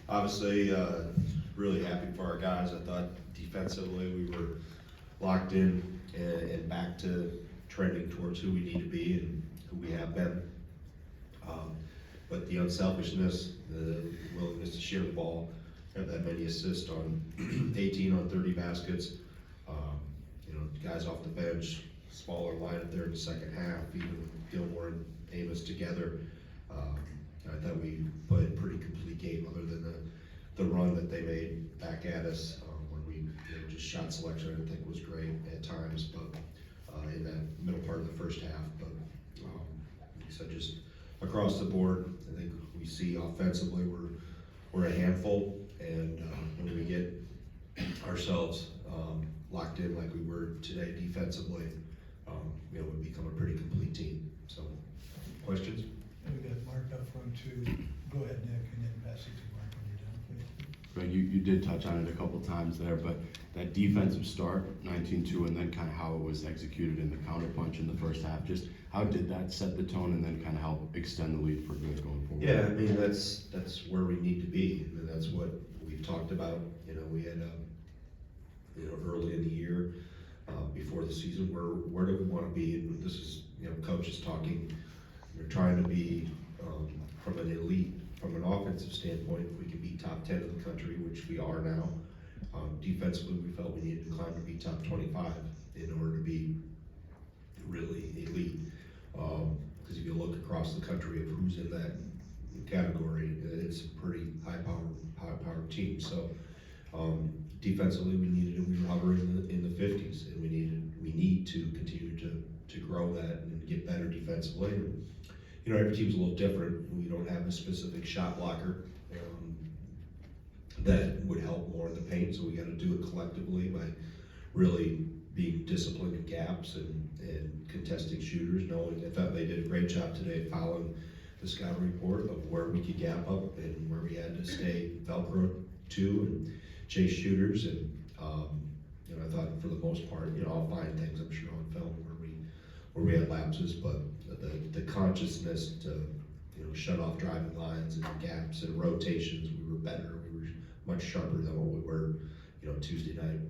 Obviously, really happy for our guys. I thought defensively we were locked in and back to trending towards who we need to be and who we have been. But the unselfishness, the willingness to share the ball, have that many assists on 18 on 30 baskets. Guys off the bench, smaller lineup there in the second half, even Gilmore and Amos together. I thought we played a pretty complete game other than the run that they made back at us when we just shot selection I think was great at times, but in that middle part of the first half. But like I said, just across the board, I think we see offensively we're a handful, and when we get ourselves locked in like we were today defensively, we become a pretty complete team. So, questions? And we got Mark up front too. Go ahead, Nick, and then pass it to Mark when you're done, please. Greg, you did touch on it a couple times there, but that defensive start, 19-2, and then kind of how it was executed in the counterpunch in the first half, just how did that set the tone and then kind of help extend the lead for good going forward? Yeah, I mean, that's where we need to be, and that's what we've talked about. We had, early in the year, before the season, where do we want to be? And this is, coaches talking. We're trying to be from an elite, from an offensive standpoint, if we can be top 10 in the country, which we are now. Defensively, we felt we needed to climb to be top 25 in order to be really elite. Because if you look across the country of who's in that category, it's a pretty high-powered team. So defensively, we were hovering in the 50s, and we need to continue to grow that and get better defensively. And, every team's a little different. We don't have a specific shot blocker that would help more in the paint, so we got to do it collectively by really being disciplined in gaps and contesting shooters, knowing I thought they did a great job today following the scouting report of where we could gap up and where we had to stay Velcro to and chase shooters. And I thought for the most part, I'll find things I'm sure on film where we had lapses, but the consciousness to shut off driving lines and gaps and rotations, we were better. We were much sharper than what we were Tuesday night.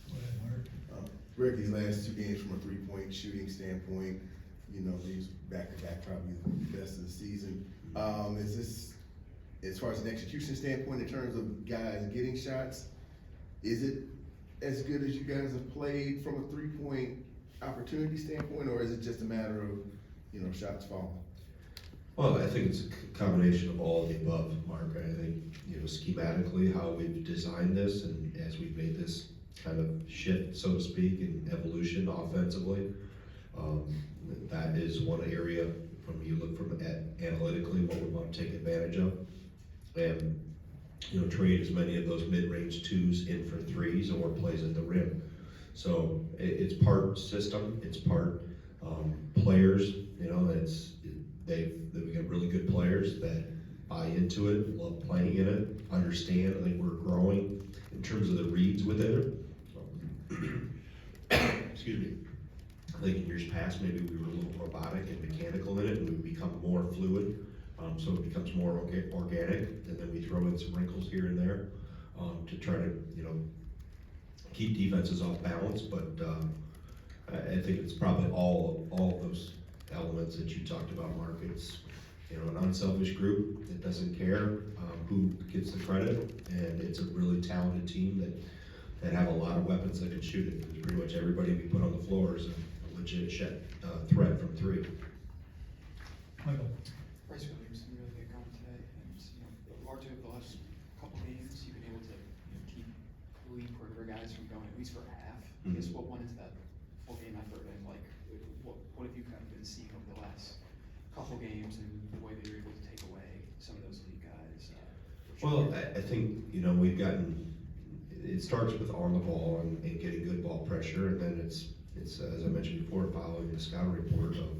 Go ahead, Mark. Greg, these last two games from a three-point shooting standpoint, these back-to-back probably the best of the season. Is this, as far as an execution standpoint, in terms of guys getting shots, is it as good as you guys have played from a three-point opportunity standpoint, or is it just a matter of, shots falling? Well, I think it's a combination of all of the above, Mark. I think, schematically, how we've designed this and as we've made this kind of shift, so to speak, in evolution offensively, that is one area from you look from analytically what we want to take advantage of. And, trade as many of those mid-range twos in for threes or plays at the rim. So it's part system, it's part players. We got really good players that buy into it, love playing in it, understand. I think we're growing in terms of the reads within it. Excuse me. I think in years past maybe we were a little robotic and mechanical in it, and we've become more fluid. So it becomes more organic, and then we throw in some wrinkles here and there to try to keep defenses off balance. But I think it's probably all of those elements that you talked about, Mark. It's an unselfish group that doesn't care who gets the credit, and it's a really talented team that have a lot of weapons that can shoot it. Because pretty much everybody we put on the floor is a legit threat from three. Michael. Bryce Williamson really get going today, and largely over the last couple games, you've been able to keep the lead perimeter guys from going at least for a half. I guess what went into that full game effort, and what have you kind of been seeing over the last couple games and the way that you're able to take away some of those lead guys? Well, I think we've gotten. It starts with on the ball and getting good ball pressure, and then it's as I mentioned before, following the scouting report of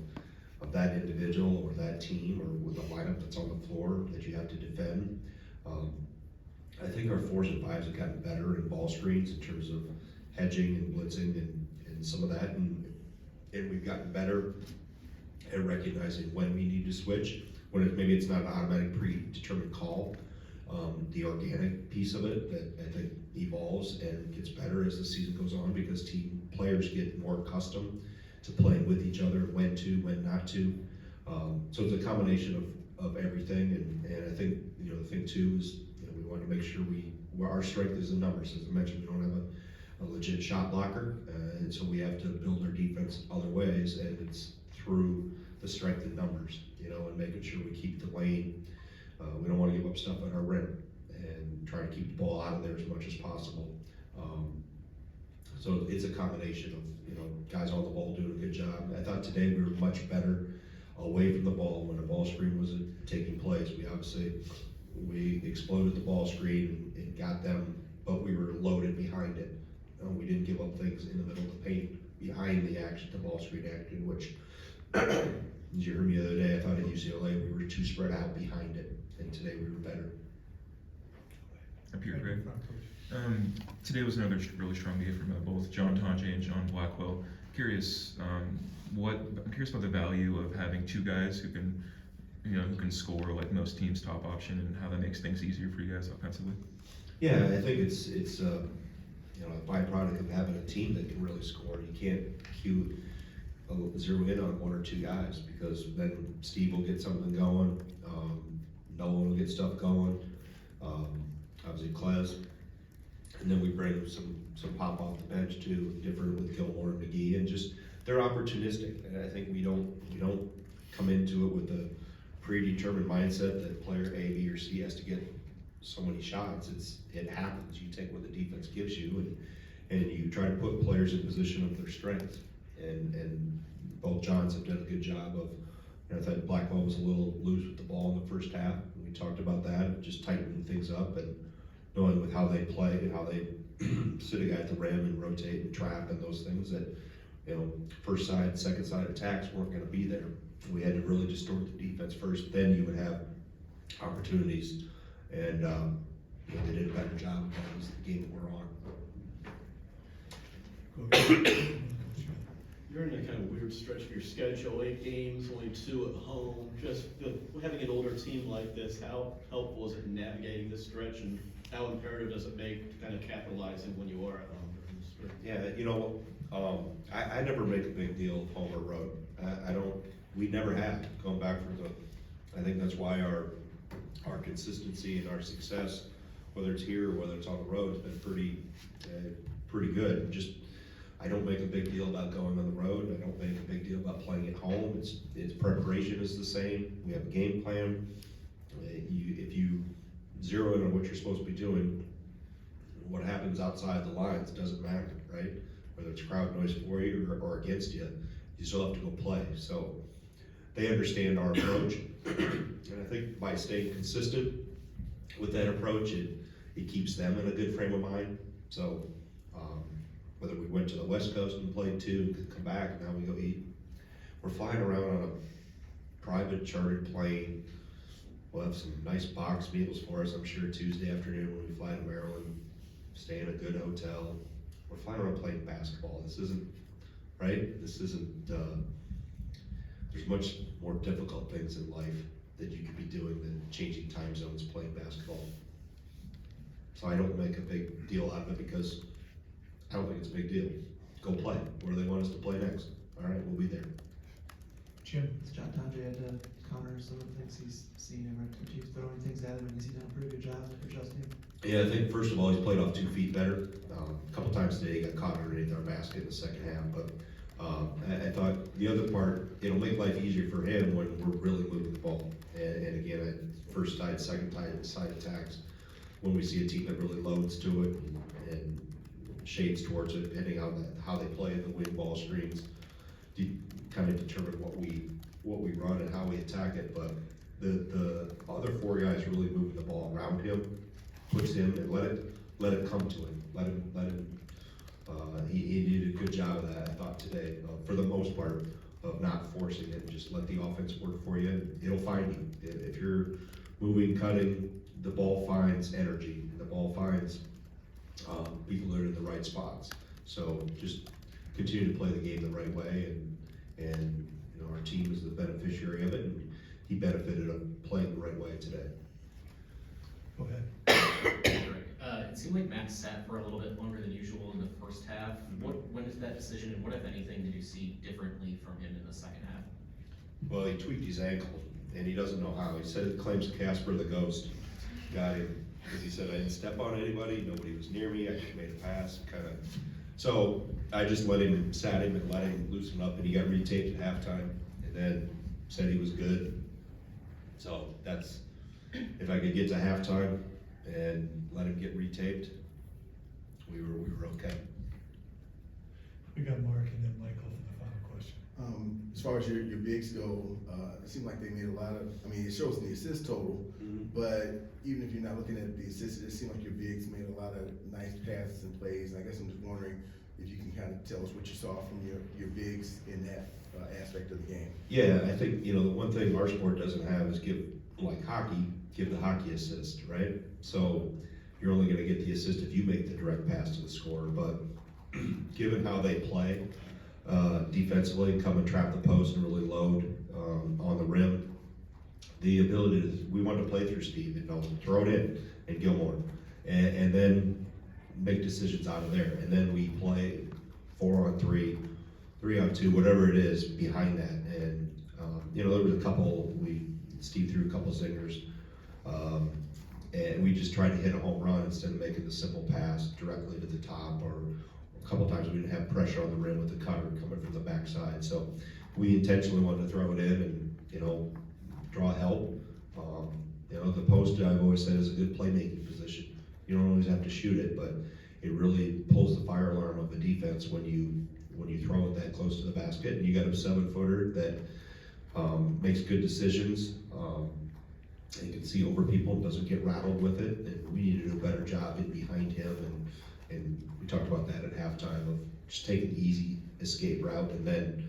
that individual or that team or with the lineup that's on the floor that you have to defend. I think our 4s and 5s have gotten better in ball screens in terms of hedging and blitzing and some of that, and we've gotten better at recognizing when we need to switch, when maybe it's not an automatic predetermined call, the organic piece of it that I think evolves and gets better as the season goes on because team players get more accustomed to playing with each other, when to, when not to. So it's a combination of everything, and I think, you know, the thing too is, you know, we want to make sure our strength is in numbers. As I mentioned, we don't have a legit shot blocker, and so we have to build our defense other ways, and it's through the strength in numbers, you know, and making sure we keep the lane. We don't want to give up stuff at our rim and try to keep the ball out of there as much as possible. So it's a combination of, you know, guys on the ball doing a good job. I thought today we were much better away from the ball when the ball screen was taking place. We exploded the ball screen and got them, but we were loaded behind it. We didn't give up things in the middle of the paint behind the ball screen action, which, as you heard me the other day, I thought at UCLA we were too spread out behind it, and today we were better. Up here, Right in Greg. front, Coach. Today was another really strong game from both John Tonje and John Blackwell. Curious, I'm curious about the value of having two guys who can, you know, who can score like most teams' top option, and how that makes things easier for you guys offensively. Yeah, I think it's you know, a byproduct of having a team that can really score. You can't zero in on one or two guys, because then Steve will get something going, Noah will get stuff going, obviously Klez, and then we bring some pop off the bench too, different with Gilmore and McGee, and just they're opportunistic. And I think we don't come into it with a predetermined mindset that player A, B, or C has to get so many shots. It happens. You take what the defense gives you, and you try to put players in position of their strength. And both Johns have done a good job of, you know, I thought Blackwell was a little loose with the ball in the first half. We talked about that, just tightening things up and knowing with how they play and how they sit a guy at the rim and rotate and trap and those things that, you know, first side, second side attacks weren't going to be there. We had to really distort the defense first, then you would have opportunities. And you know, they did a better job of that as the game we're on. Go ahead. Coach Smith. You're in a kind of weird stretch of your schedule, 8 games, only 2 at home. Just having an older team like this, how helpful is it in navigating this stretch, and how imperative does it make to kind of capitalizing when you are at home during the stretch? Yeah, you know, I never make a big deal of home or road. We never have, going back I think that's why our consistency and our success, whether it's here or whether it's on the road, has been pretty good. Just, I don't make a big deal about going on the road. I don't make a big deal about playing at home. It's preparation is the same. We have a game plan. If you zero in on what you're supposed to be doing, what happens outside the lines doesn't matter, right? Whether it's crowd noise for you or against you, you still have to go play. So they understand our approach, and I think by staying consistent with that approach, it keeps them in a good frame of mind. So whether we went to the West Coast and played 2, could come back, and now we go eat. We're flying around on a private chartered plane. We'll have some nice box meals for us, I'm sure, Tuesday afternoon when we fly to Maryland, stay in a good hotel. We're flying around playing basketball. This isn't, right? This isn't, there's much more difficult things in life that you could be doing than changing time zones playing basketball. So I don't make a big deal out of it because I don't think it's a big deal. Go play. Where do they want us to play next? All right, we'll be there. Jim. Has John Tonje had to counter some of the things he's seen, and if you throw any things at him, and has he done a pretty good job of adjusting? Yeah, I think first of all, he's played off 2 feet better. A couple times today he got caught underneath our basket in the second half, but I thought the other part, it'll make life easier for him when we're really moving the ball. And again, first side, second side attacks, when we see a team that really loads to it and shades towards it, depending on how they play the wing ball screens, kind of determine what we run and how we attack it. But the other 4 guys really moving the ball around him, puts him and let it come to him. Let him. He did a good job of that, I thought, today, for the most part, of not forcing it. Just let the offense work for you, and it'll find you. If you're moving, cutting, the ball finds energy. The ball finds people that are in the right spots. So just continue to play the game the right way, and you know, our team is the beneficiary of it, and he benefited of playing the right way today. Go ahead. seemed like Max sat for a little bit longer than usual in the first half. When is that decision, and what, if anything, did you see differently from him in the second half? Well, he tweaked his ankle, and he doesn't know how. He said it claims Casper the Ghost got him, because he said, I didn't step on anybody, nobody was near me, I just made a pass, kinda. So I just sat him and let him loosen up, and he got retaped at halftime, and then said he was good. So that's, if I could get to halftime and let him get retaped, we were okay. We got Mark and then Michael for the final question. As far as your bigs go, it seemed like they made a lot of, I mean, it shows in the assist total, but even if you're not looking at the assists, it seemed like your bigs made a lot of nice passes and plays. I guess I'm just wondering if you can kind of tell us what you saw from your bigs in that aspect of the game. Yeah, I think, the one thing our sport doesn't have is give the hockey assist, right? So you're only gonna get the assist if you make the direct pass to the scorer, but given how they play, defensively, come and trap the post and really load, on the rim, the ability we want to play through Steve, throw it in and Gilmore, and then make decisions out of there, and then we play 4-on-3, 3-on-2, whatever it is behind that, and, there was a couple, Steve threw a couple zingers, and we just tried to hit a home run instead of making the simple pass directly to the top, or a couple times we didn't have pressure on the rim with the cutter coming from the backside, so we intentionally wanted to throw it in and, draw help. The post, I've always said, is a good playmaking position. You don't always have to shoot it, but it really pulls the fire alarm of the defense when you throw it that close to the basket, and you got a 7-footer that makes good decisions, and can see over people, doesn't get rattled with it, and we need to do a better job in behind him, and we talked about that at halftime of just taking the easy escape route, and then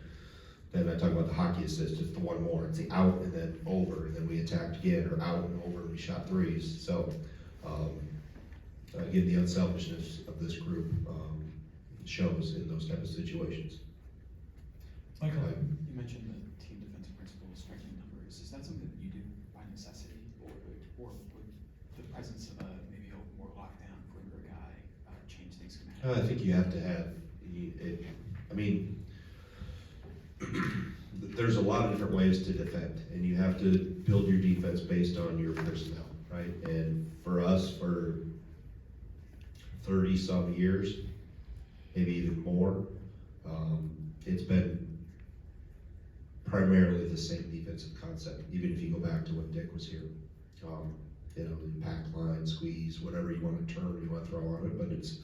I talk about the hockey assist, just the one more, it's the out and then over, and then we attacked again, or out and over, and we shot threes, so, again, the unselfishness of this group, shows in those type of situations. Michael? You mentioned the team defensive principle, striking numbers. Is that something that you do by necessity, or would the presence of maybe a more lockdown perimeter guy change things? I think you have to have, there's a lot of different ways to defend, and you have to build your defense based on your personnel, right? And for us, for 30-some years, maybe even more, it's been primarily the same defensive concept, even if you go back to when Dick was here. Pack line, squeeze, whatever you want to turn, you want to throw on it, but it's,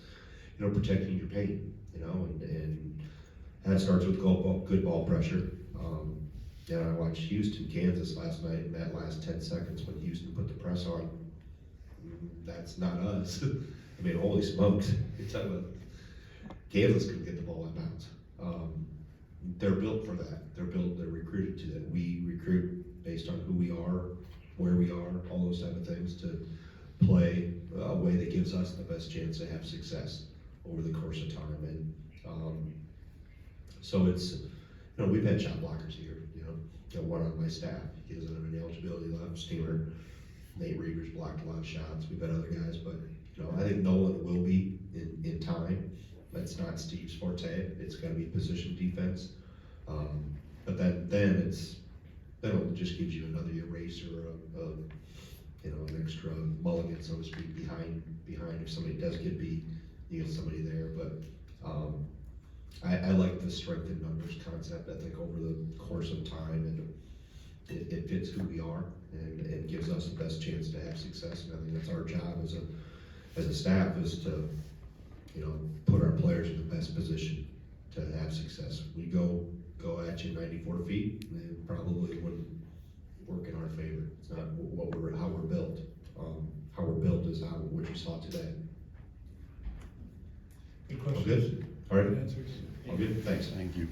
protecting your paint, and that starts with good ball pressure. I watched Houston, Kansas last night, in that last 10 seconds when Houston put the press on. That's not us. Holy smokes. You're talking about Kansas couldn't get the ball out of bounds. They're built for that. They're recruited to that. We recruit based on who we are, where we are, all those type of things, to play a way that gives us the best chance to have success over the course of time. And so it's, we've had shot blockers here, got one on my staff. He doesn't have any eligibility left. Steamer, Nate Reavers blocked a lot of shots. We've had other guys, but I think Nolan will be in time. That's not Steve's forte. It's got to be position defense. But then it just gives you another eraser of an extra mulligan, so to speak, behind if somebody does get beat, you get somebody there. But I like the strength in numbers concept. I think over the course of time, and it fits who we are, and it gives us the best chance to have success. And I think that's our job as a staff, is to put our players in the best position to have success. We go at you 94 feet, and it probably wouldn't work in our favor. It's not how we're built. How we're built is what you saw today. Good All questions. good? All right. Good answers. All good? Thanks. Thank you.